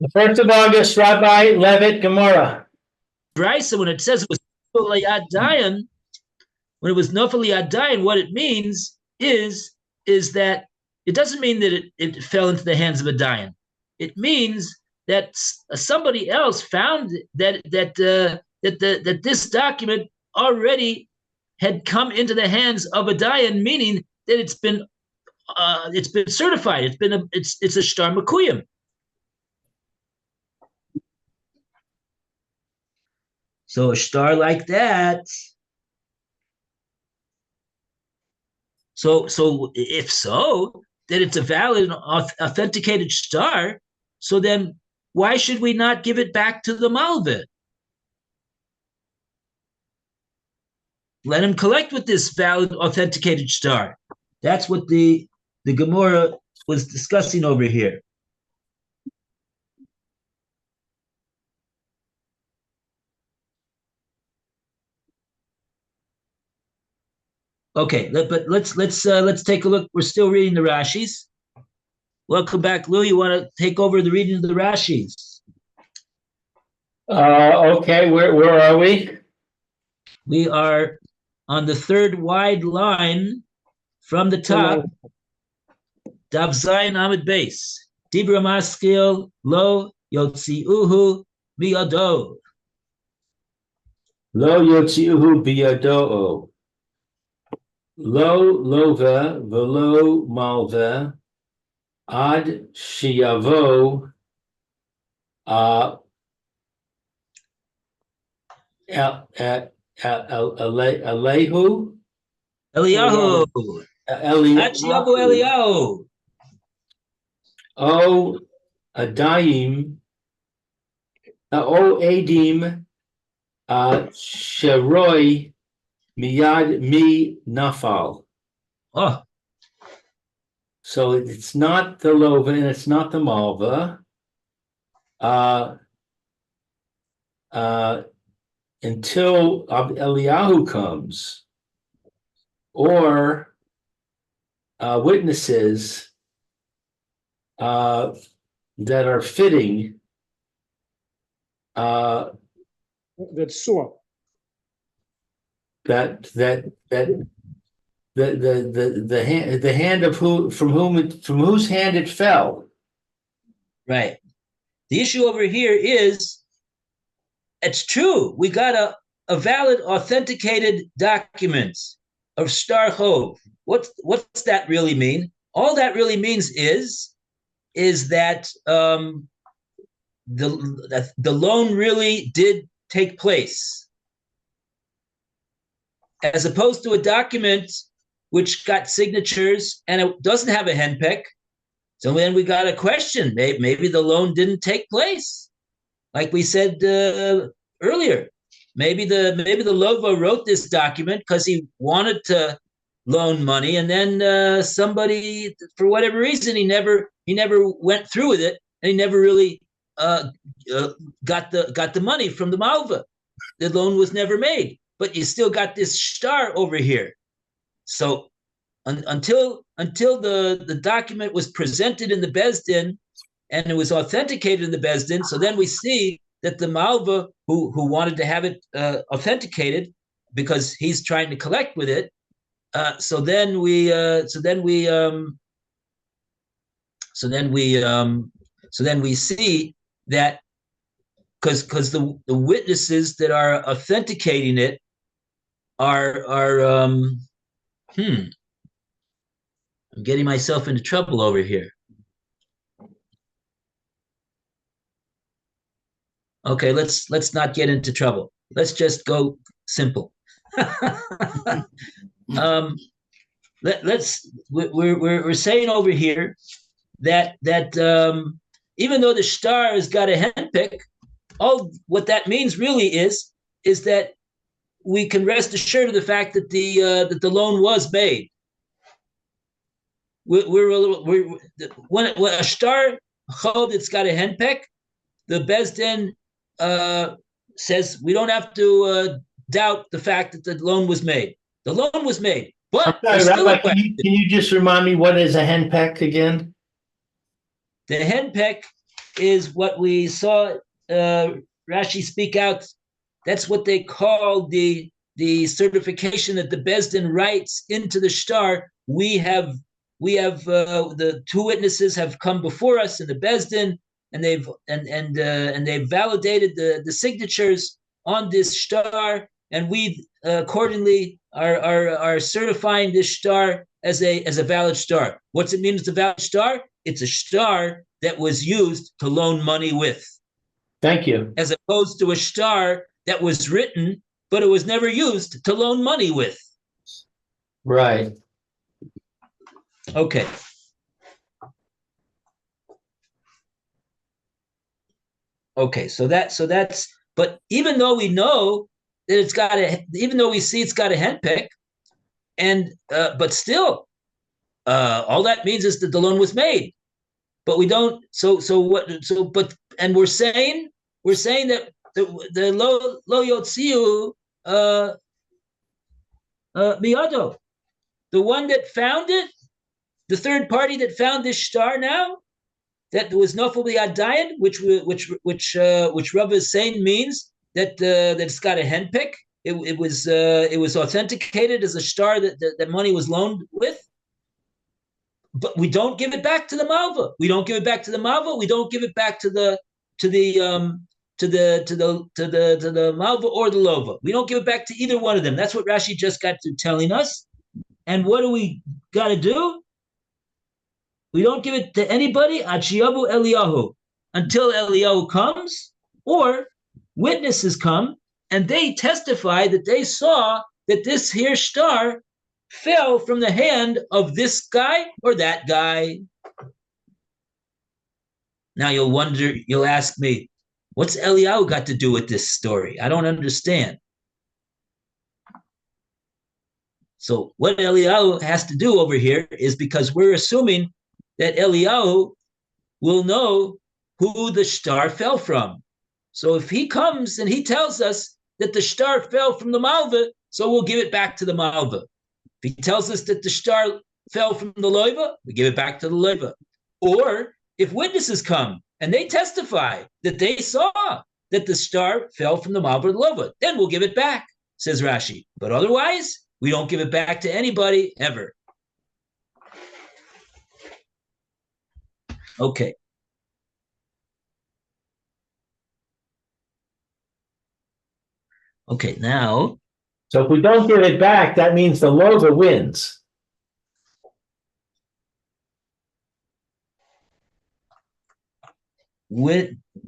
The 1st of August, Rabbi Levitt, Gemora. Brisa, when it says it was Dayan, when it was Nofali Adayan, what it means is that it doesn't mean that it fell into the hands of a Dayan. It means that somebody else found that this document already had come into the hands of a Dayan, meaning that it's been certified. It's a shtar makuyim. So a shtar like that. So if so, that it's a valid, authenticated shtar, so then why should we not give it back to the malveh? Let him collect with this valid, authenticated shtar. That's what the Gemora was discussing over here. Okay, but let's take a look. We're still reading the Rashis. Welcome back, Lou. You want to take over the reading of the Rashis? Okay, where are we? We are on the third wide line from the top. Dav Zayin Amid Base. Dibra Maskil Lo Yotziuhu Biyado. Lo Yotziuhu Biyado. Lo Lova Velo Malva Ad Shiavo Eliyahu. Eliyahu. O Adayim. O Adim. Sheroi. Miyad mi nafal. Oh. So it's not the lova and it's not the malva. Until Eliyahu comes, or witnesses that are fitting. That saw. That the hand of from whose hand it fell. Right. The issue over here is, it's true. We got a valid, authenticated document of Shtar Chov. What's that really mean? All that really means is that the loan really did take place, as opposed to a document which got signatures and it doesn't have a henpeck. So then we got a question. Maybe the loan didn't take place, like we said earlier. Maybe the Lova wrote this document because he wanted to loan money, and then somebody, for whatever reason, he never went through with it, and he never really got the money from the malva. The loan was never made. But you still got this shtar over here. So until the document was presented in the Bezdin and it was authenticated in the Bezdin, so then we see that the malva who wanted to have it authenticated because he's trying to collect with it. So then we see that because the witnesses that are authenticating it I'm getting myself into trouble over here. Okay, let's not get into trouble. Let's just go simple. We're saying over here that even though the shtar has got a henpick, all what that means really is that we can rest assured of the fact that the loan was made. When a shtar chov that's got a henpeck, the Bezdin says we don't have to doubt the fact that the loan was made. The loan was made, but Rabbi, can you just remind me what is a henpeck again? The henpeck is what we saw Rashi speak out. That's what they call the certification that the Bezdin writes into the shtar. We have the two witnesses have come before us in the Bezdin, and they've validated the signatures on this shtar, and we accordingly are certifying this shtar as a valid shtar. What's it mean? It's a valid shtar. It's a shtar that was used to loan money with. Thank you. As opposed to a shtar that was written, but it was never used to loan money with. Right. Okay. Okay, so that's, but even though we know that it's got even though we see it's got a henpick, and but still, all that means is that the loan was made. But we don't. And we're saying that the lo yotziu miyado, the one that found it, the third party that found this shtar now, that was nofel b'yadayin, which Rav is saying means that that it's got a henpick. It was authenticated as a shtar that money was loaned with. But we don't give it back to the malva. We don't give it back to the malva. We don't give it back to the malva or the lova. We don't give it back to either one of them. That's what Rashi just got to telling us. And what do we got to do? We don't give it to anybody achiyavu Eliyahu until Eliyahu comes, or witnesses come and they testify that they saw that this here shtar fell from the hand of this guy or that guy. Now you'll ask me, what's Eliyahu got to do with this story? I don't understand. So what Eliyahu has to do over here is, because we're assuming that Eliyahu will know who the shtar fell from. So if he comes and he tells us that the shtar fell from the malva, so we'll give it back to the malva. If he tells us that the shtar fell from the loiva, we give it back to the loiva. Or if witnesses come and they testify that they saw that the shtar fell from the malva or the loiva, then we'll give it back, says Rashi. But otherwise, we don't give it back to anybody ever. Okay. Okay, now. So if we don't give it back, that means the Lova wins.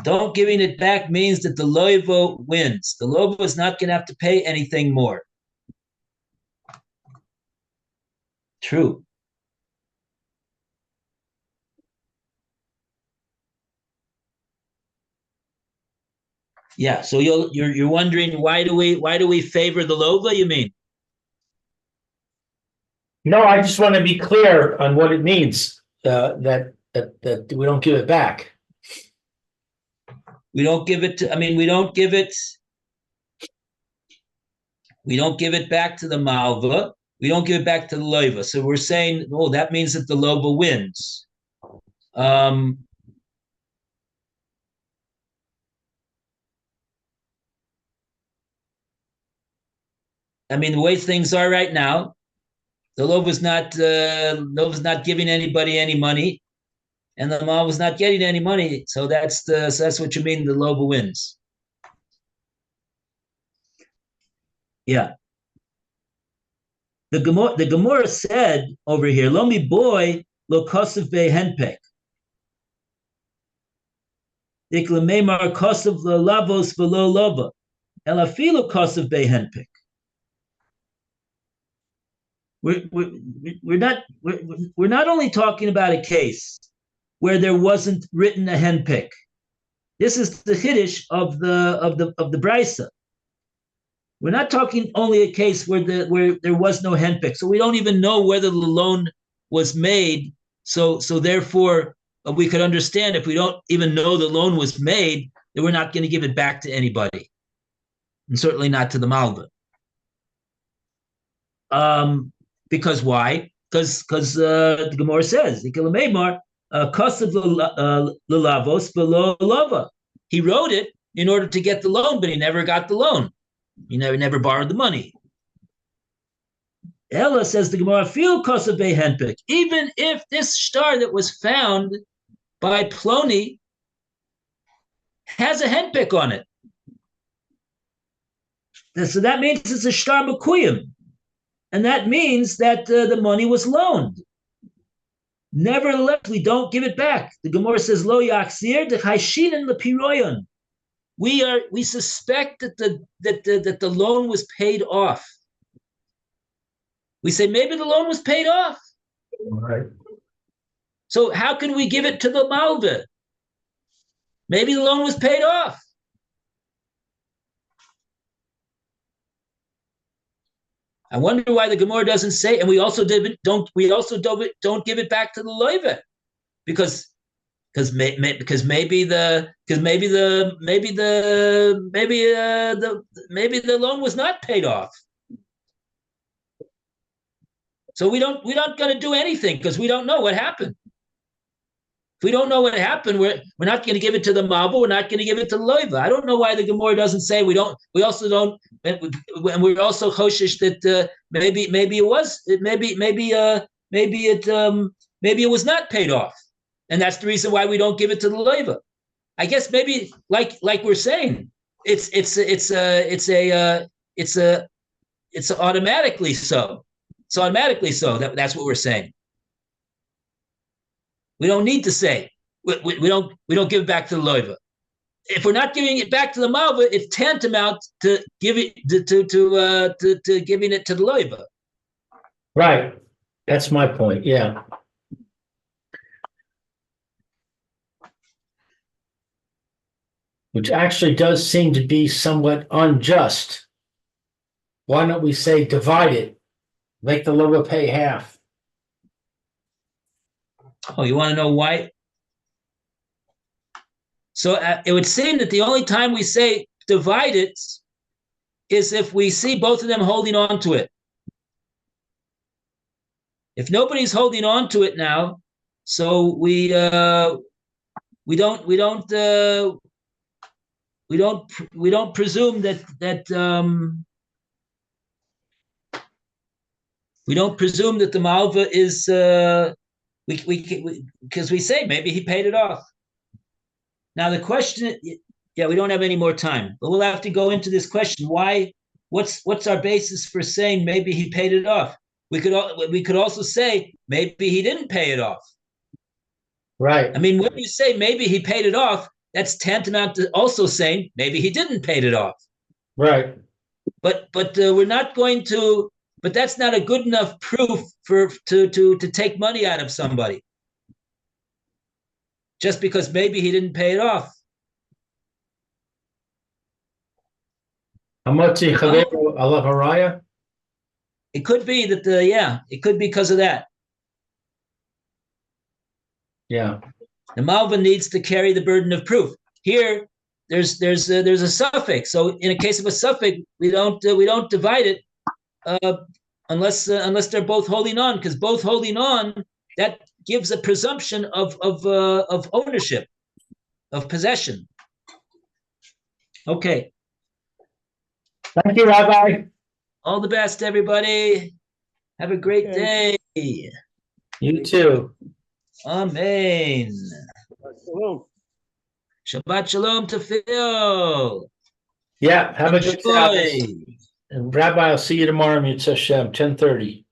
Don't giving it back means that the Loiva wins. The Loiva is not going to have to pay anything more. True. Yeah, so you're wondering why do we favor the Lova, you mean? No, I just want to be clear on what it means, that we don't give it back. We don't give it to, we don't give it back to the Malva. We don't give it back to the Loiva. So we're saying, oh, that means that the Lova wins. The way things are right now, the Lova's not giving anybody any money, and the Malva's not getting any money. So that's what you mean. The Lova wins. Yeah. The Gemora said over here, "Lomi boy lo kosev be henpek." Iklamemar kosev lo lavos velo lova, elafilu kosev be henpek. We're not only talking about a case where there wasn't written a henpick. This is the chiddush of the brisa. We're not talking only a case where there was no henpick, so we don't even know whether the loan was made. So therefore, we could understand if we don't even know the loan was made, that we're not going to give it back to anybody, and certainly not to the Malva. Because why? Because the Gemara says, Kosav Lalavos below lava. He wrote it in order to get the loan, but he never got the loan. He never borrowed the money. Ella, says the Gemara, feel Kosav Henpik. Even if this star that was found by Ploni has a henpik on it. So that means it's a star makuyim. And that means that the money was loaned. Nevertheless, we don't give it back. The Gemara says, Lo yaksir de chayshin lepiroyon. We suspect that the loan was paid off. We say maybe the loan was paid off. Right. So how can we give it to the malva? Maybe the loan was paid off. I wonder why the Gemara doesn't say, and we also don't give it back to the Levitt, because maybe the loan was not paid off. So we're not going to do anything because we don't know what happened. If we don't know what happened, we're not going to give it to the Malva. We're not going to give it to the Levitt. I don't know why the Gemara doesn't say we don't. We also don't, and we're also choshish that maybe it was maybe it was not paid off, and that's the reason why we don't give it to the Levitt. I guess maybe like we're saying, it's automatically so. It's automatically so. That's what we're saying. We don't need to say we don't give it back to the Levitt. If we're not giving it back to the Malva, it's tantamount to giving to giving it to the Levitt. Right. That's my point. Yeah. Which actually does seem to be somewhat unjust. Why don't we say divide it, make the Levitt pay half? Oh, you want to know why? So it would seem that the only time we say divide it is if we see both of them holding on to it. If nobody's holding on to it now, so we don't presume that we don't presume that the Malva is because we say maybe he paid it off. Now the question, yeah, we don't have any more time, but we'll have to go into this question. Why? What's our basis for saying maybe he paid it off? We could also say maybe he didn't pay it off. Right. I mean, when you say maybe he paid it off, that's tantamount to also saying maybe he didn't pay it off. Right. But we're not going to. But that's not a good enough proof to take money out of somebody. Just because maybe he didn't pay it off. It could be that it could be because of that. Yeah. The Malva needs to carry the burden of proof. Here, there's a suffix. So in a case of a suffix, we don't divide it unless they're both holding on, because both holding on, that gives a presumption of ownership, of possession. Okay. Thank you, Rabbi. All the best, everybody. Have a great day. You too. Amen. Hello. Shabbat shalom to Phil. Yeah, have a good Enjoy. Sabbath. And Rabbi, I'll see you tomorrow, Mitzvah Hashem, 10:30.